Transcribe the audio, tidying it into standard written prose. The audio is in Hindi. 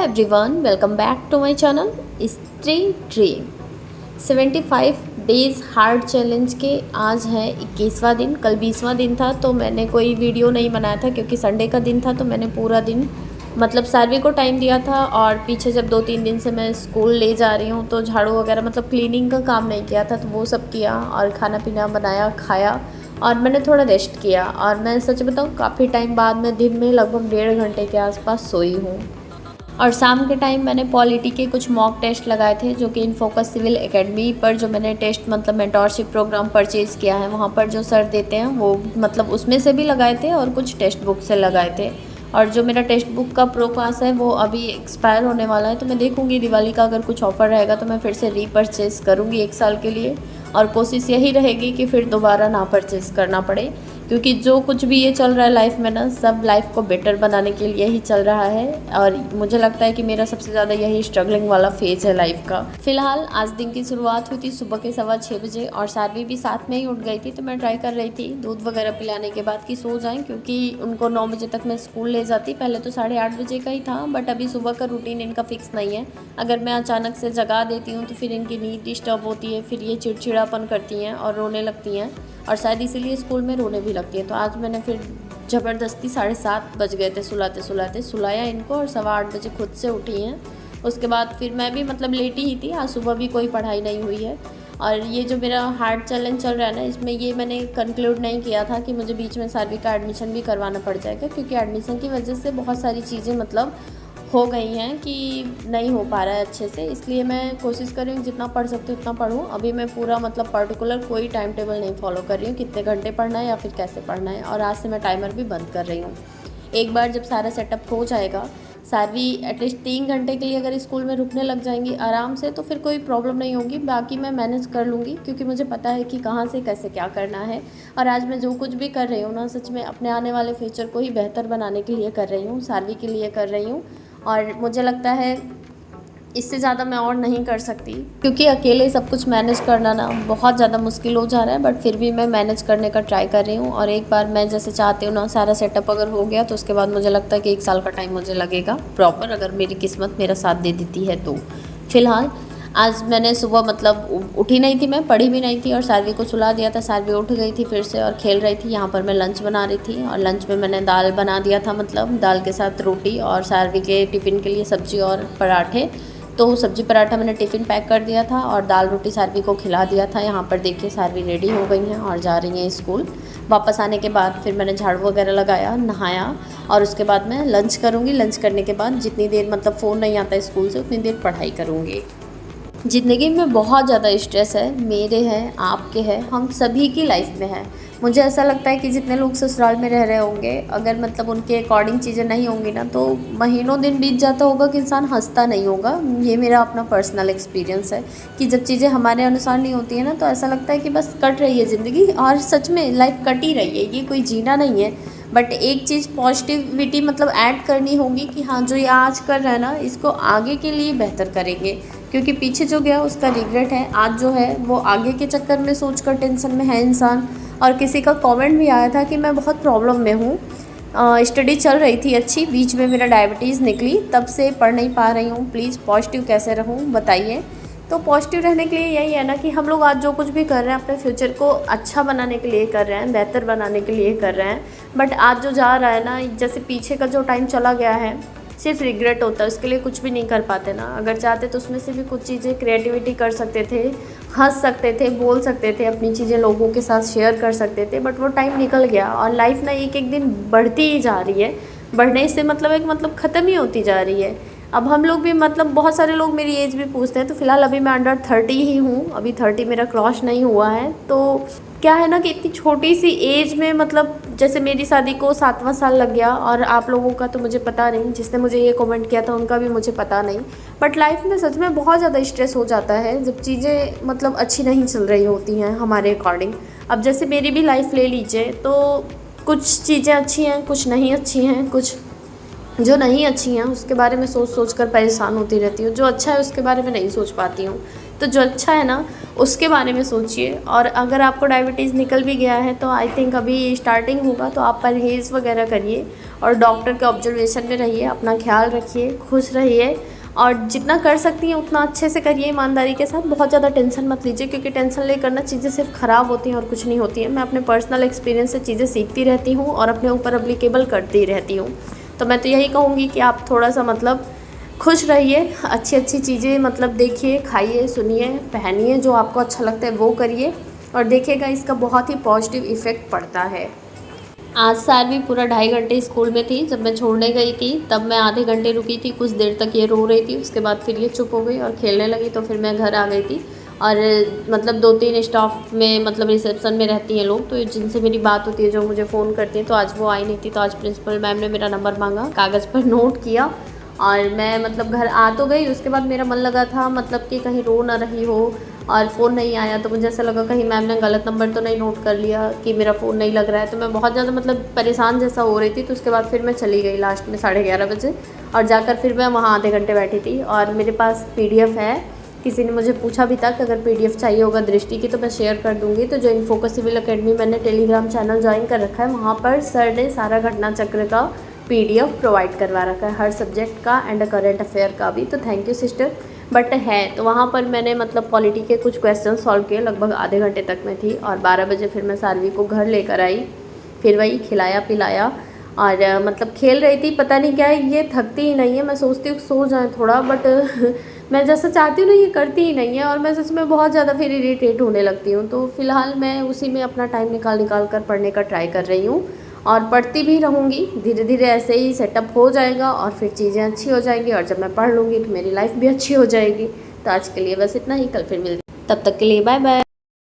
Everyone, welcome back to my channel Stree dream. 75 days hard challenge के आज है 21वां दिन। कल 20वां दिन था तो मैंने कोई वीडियो नहीं बनाया था क्योंकि संडे का दिन था। तो मैंने पूरा दिन मतलब सार्वी को टाइम दिया था और पीछे जब 2-3 दिन से मैं स्कूल ले जा रही हूँ तो झाड़ू वगैरह मतलब क्लीनिंग का काम नहीं किया था, तो वो सब किया और खाना पीना बनाया, खाया और मैंने थोड़ा रेस्ट किया। और मैं सच बताऊँ काफ़ी टाइम बाद मैं दिन में लगभग 1.5 घंटे के आसपास सोई हूँ। और शाम के टाइम मैंने पॉलिटी के कुछ मॉक टेस्ट लगाए थे जो कि इनफोकस सिविल एकेडमी पर जो मैंने टेस्ट मतलब मेंटोरशिप प्रोग्राम परचेज़ किया है वहाँ पर जो सर देते हैं वो मतलब उसमें से भी लगाए थे और कुछ टेक्स्ट बुक से लगाए थे। और जो मेरा टेक्स्ट बुक का प्रो पास है वो अभी एक्सपायर होने वाला है, तो मैं देखूँगी दिवाली का अगर कुछ ऑफ़र रहेगा तो मैं फिर से रीपरचेज़ करूँगी 1 साल के लिए। और कोशिश यही रहेगी कि फिर दोबारा ना परचेज़ करना पड़े, क्योंकि जो कुछ भी ये चल रहा है लाइफ में ना, सब लाइफ को बेटर बनाने के लिए ही चल रहा है। और मुझे लगता है कि मेरा सबसे ज़्यादा यही स्ट्रगलिंग वाला फेज़ है लाइफ का। फिलहाल आज दिन की शुरुआत हुई थी सुबह के 6:15 बजे और सार्वी भी साथ में ही उठ गई थी, तो मैं ट्राई कर रही थी दूध वगैरह पिलाने के बाद कि सो जाएं, क्योंकि उनको 9 बजे तक मैं स्कूल ले जाती। पहले तो 8:30 बजे का ही था, बट अभी सुबह का रूटीन इनका फिक्स नहीं है। अगर मैं अचानक से जगा देती हूँ तो फिर इनकी नींद डिस्टर्ब होती है, फिर ये चिड़चिड़ापन करती हैं और रोने लगती हैं और शायद इसीलिए स्कूल में रोने भी लगती है। तो आज मैंने फिर ज़बरदस्ती 7:30 बज गए थे सुलाते सुलाया इनको और 8:15 बजे खुद से उठी हैं। उसके बाद फिर मैं भी मतलब लेटी ही थी, आज सुबह भी कोई पढ़ाई नहीं हुई है। और ये जो मेरा हार्ड चैलेंज चल रहा है ना, इसमें ये मैंने कंक्लूड नहीं किया था कि मुझे बीच में सार्वी का एडमिशन भी करवाना पड़ जाएगा, क्योंकि एडमिशन की वजह से बहुत सारी चीज़ें मतलब हो गई हैं कि नहीं हो पा रहा है अच्छे से। इसलिए मैं कोशिश कर रही हूँ जितना पढ़ सकती हूँ उतना पढूँ। अभी मैं पूरा मतलब पर्टिकुलर कोई टाइम टेबल नहीं फॉलो कर रही हूँ कितने घंटे पढ़ना है या फिर कैसे पढ़ना है। और आज से मैं टाइमर भी बंद कर रही हूँ। एक बार जब सारा सेटअप हो जाएगा, सार्वी एटलीस्ट 3 घंटे के लिए अगर स्कूल में रुकने लग जाएंगी आराम से, तो फिर कोई प्रॉब्लम नहीं होगी। बाकी मैं मैनेज कर लूँगी, क्योंकि मुझे पता है कि कहाँ से कैसे क्या करना है। और आज मैं जो कुछ भी कर रही हूँ ना, सच में अपने आने वाले फ्यूचर को ही बेहतर बनाने के लिए कर रही हूँ, सार्वी के लिए कर रही हूँ। और मुझे लगता है इससे ज़्यादा मैं और नहीं कर सकती, क्योंकि अकेले सब कुछ मैनेज करना ना बहुत ज़्यादा मुश्किल हो जा रहा है। बट फिर भी मैं मैनेज करने का ट्राई कर रही हूँ। और एक बार मैं जैसे चाहती हूँ ना, सारा सेटअप अगर हो गया तो उसके बाद मुझे लगता है कि 1 साल का टाइम मुझे लगेगा प्रॉपर, अगर मेरी किस्मत मेरा साथ दे देती है तो। फिलहाल आज मैंने सुबह मतलब उठी नहीं थी, मैं पढ़ी भी नहीं थी और सार्वी को सुला दिया था। सार्वी उठ गई थी फिर से और खेल रही थी। यहाँ पर मैं लंच बना रही थी और लंच में मैंने दाल बना दिया था, मतलब दाल के साथ रोटी और सार्वी के टिफ़िन के लिए सब्जी और पराठे। तो सब्जी पराठा मैंने टिफ़िन पैक कर दिया था और दाल रोटी सार्वी को खिला दिया था। यहाँ पर देखिए सार्वी रेडी हो गई हैं और जा रही हैं स्कूल। वापस आने के बाद फिर मैंने झाड़ू वगैरह लगाया, नहाया और उसके बाद मैं लंच करूँगी। लंच करने के बाद जितनी देर मतलब फ़ोन नहीं आता स्कूल से उतनी देर पढ़ाई करूँगी। ज़िंदगी में बहुत ज़्यादा स्ट्रेस है, मेरे हैं, आपके हैं, हम सभी की लाइफ में है। मुझे ऐसा लगता है कि जितने लोग ससुराल में रह रहे होंगे, अगर मतलब उनके अकॉर्डिंग चीज़ें नहीं होंगी ना, तो महीनों दिन बीत जाता होगा कि इंसान हंसता नहीं होगा। ये मेरा अपना पर्सनल एक्सपीरियंस है कि जब चीज़ें हमारे अनुसार नहीं होती है ना, तो ऐसा लगता है कि बस कट रही है ज़िंदगी। और सच में लाइफ कट ही रही है, ये कोई जीना नहीं है। बट एक चीज़ पॉजिटिविटी मतलब ऐड करनी होगी कि हाँ, जो ये आज कर रहा है ना, इसको आगे के लिए बेहतर करेंगे, क्योंकि पीछे जो गया उसका रिग्रेट है। आज जो है वो आगे के चक्कर में सोचकर टेंशन में है इंसान। और किसी का कमेंट भी आया था कि मैं बहुत प्रॉब्लम में हूँ, स्टडी चल रही थी अच्छी, बीच में मेरा डायबिटीज़ निकली, तब से पढ़ नहीं पा रही हूँ, प्लीज़ पॉजिटिव कैसे रहूँ बताइए। तो पॉजिटिव रहने के लिए यही है ना कि हम लोग आज जो कुछ भी कर रहे हैं अपने फ्यूचर को अच्छा बनाने के लिए कर रहे हैं, बेहतर बनाने के लिए कर रहे हैं। बट आज जो जा रहा है ना, जैसे पीछे का जो टाइम चला गया है, सिर्फ रिग्रेट होता है, उसके लिए कुछ भी नहीं कर पाते ना। अगर चाहते तो उसमें से भी कुछ चीज़ें क्रिएटिविटी कर सकते थे, हंस सकते थे, बोल सकते थे, अपनी चीज़ें लोगों के साथ शेयर कर सकते थे। बट वो टाइम निकल गया और लाइफ ना एक एक दिन बढ़ती ही जा रही है। बढ़ने से मतलब ख़त्म ही होती जा रही है। अब हम लोग भी मतलब बहुत सारे लोग मेरी एज भी पूछते हैं, तो फिलहाल अभी मैं अंडर 30 ही हूँ, अभी 30 मेरा क्रॉस नहीं हुआ है। तो क्या है ना कि इतनी छोटी सी एज में मतलब जैसे मेरी शादी को 7वां साल लग गया, और आप लोगों का तो मुझे पता नहीं, जिसने मुझे ये कमेंट किया था उनका भी मुझे पता नहीं। बट लाइफ में सच में बहुत ज़्यादा स्ट्रेस हो जाता है जब चीज़ें मतलब अच्छी नहीं चल रही होती हैं हमारे अकॉर्डिंग। अब जैसे मेरी भी लाइफ ले लीजिए, तो कुछ चीज़ें अच्छी हैं, कुछ नहीं अच्छी हैं, कुछ जो नहीं अच्छी हैं उसके बारे में सोच कर परेशान होती रहती हूँ, जो अच्छा है उसके बारे में नहीं सोच पाती हूँ। तो जो अच्छा है ना उसके बारे में सोचिए। और अगर आपको डायबिटीज़ निकल भी गया है तो आई थिंक अभी स्टार्टिंग होगा, तो आप परहेज़ वगैरह करिए और डॉक्टर के ऑब्जर्वेशन में रहिए, अपना ख्याल रखिए, खुश रहिए और जितना कर सकती हैं उतना अच्छे से करिए, ईमानदारी के साथ। बहुत ज़्यादा टेंशन मत लीजिए, क्योंकि टेंशन लेकर ना चीज़ें सिर्फ ख़राब होती हैं और कुछ नहीं होती हैं। मैं अपने पर्सनल एक्सपीरियंस से चीज़ें सीखती रहती हूँ और अपने ऊपर अप्लीकेबल करती रहती हूँ। तो मैं तो यही कहूँगी कि आप थोड़ा सा मतलब खुश रहिए, अच्छी अच्छी चीज़ें मतलब देखिए, खाइए, सुनिए, पहनिए, जो आपको अच्छा लगता है वो करिए और देखिएगा इसका बहुत ही पॉजिटिव इफ़ेक्ट पड़ता है। आज सानवी पूरा 2.5 घंटे स्कूल में थी। जब मैं छोड़ने गई थी तब मैं आधे घंटे रुकी थी, कुछ देर तक ये रो रही थी, उसके बाद फिर ये चुप हो गई और खेलने लगी, तो फिर मैं घर आ गई थी। और मतलब 2-3 स्टाफ में मतलब रिसेप्शन में रहती हैं लोग, तो जिनसे मेरी बात होती है, जो मुझे फ़ोन करती हैं, तो आज वो आई नहीं थी। तो आज प्रिंसिपल मैम ने मेरा नंबर मांगा, कागज़ पर नोट किया और मैं मतलब घर आ तो गई। उसके बाद मेरा मन लगा था मतलब कि कहीं रो ना रही हो और फ़ोन नहीं आया, तो मुझे ऐसा लगा कहीं मैम ने गलत नंबर तो नहीं नोट कर लिया कि मेरा फ़ोन नहीं लग रहा है। तो मैं बहुत ज़्यादा मतलब परेशान जैसा हो रही थी। तो उसके बाद फिर मैं चली गई लास्ट में 11:30 बजे और जाकर फिर मैं वहाँ आधे घंटे बैठी थी। और मेरे पास PDF है, किसी ने मुझे पूछा भी था कि अगर PDF चाहिए होगा दृष्टि की तो मैं शेयर कर दूँगी। तो जो इन्फोकस सिविल अकेडमी मैंने टेलीग्राम चैनल ज्वाइन कर रखा है, वहाँ पर सर ने सारा घटना चक्र का PDF प्रोवाइड करवा रखा है, हर सब्जेक्ट का एंड करेंट अफेयर का भी। तो थैंक यू सिस्टर। बट है तो वहाँ पर मैंने मतलब पॉलिटी के कुछ क्वेश्चन सॉल्व किए, लगभग आधे घंटे तक मैं थी और 12 बजे फिर मैं सानवी को घर लेकर आई। फिर वही खिलाया पिलाया और मतलब खेल रही थी। पता नहीं क्या है, ये थकती ही नहीं है। मैं सोचती हूँ सो जाए थोड़ा, बट मैं जैसा चाहती हूँ ना ये करती ही नहीं है और मैं सच में बहुत ज़्यादा फिर इरिटेट होने लगती हूँ। तो फ़िलहाल मैं उसी में अपना टाइम निकाल कर पढ़ने का ट्राई कर रही हूँ और पढ़ती भी रहूँगी। धीरे धीरे ऐसे ही सेटअप हो जाएगा और फिर चीज़ें अच्छी हो जाएंगी और जब मैं पढ़ लूँगी तो मेरी लाइफ भी अच्छी हो जाएगी। तो आज के लिए बस इतना ही, कल फिर मिलते, तब तक के लिए बाय बाय।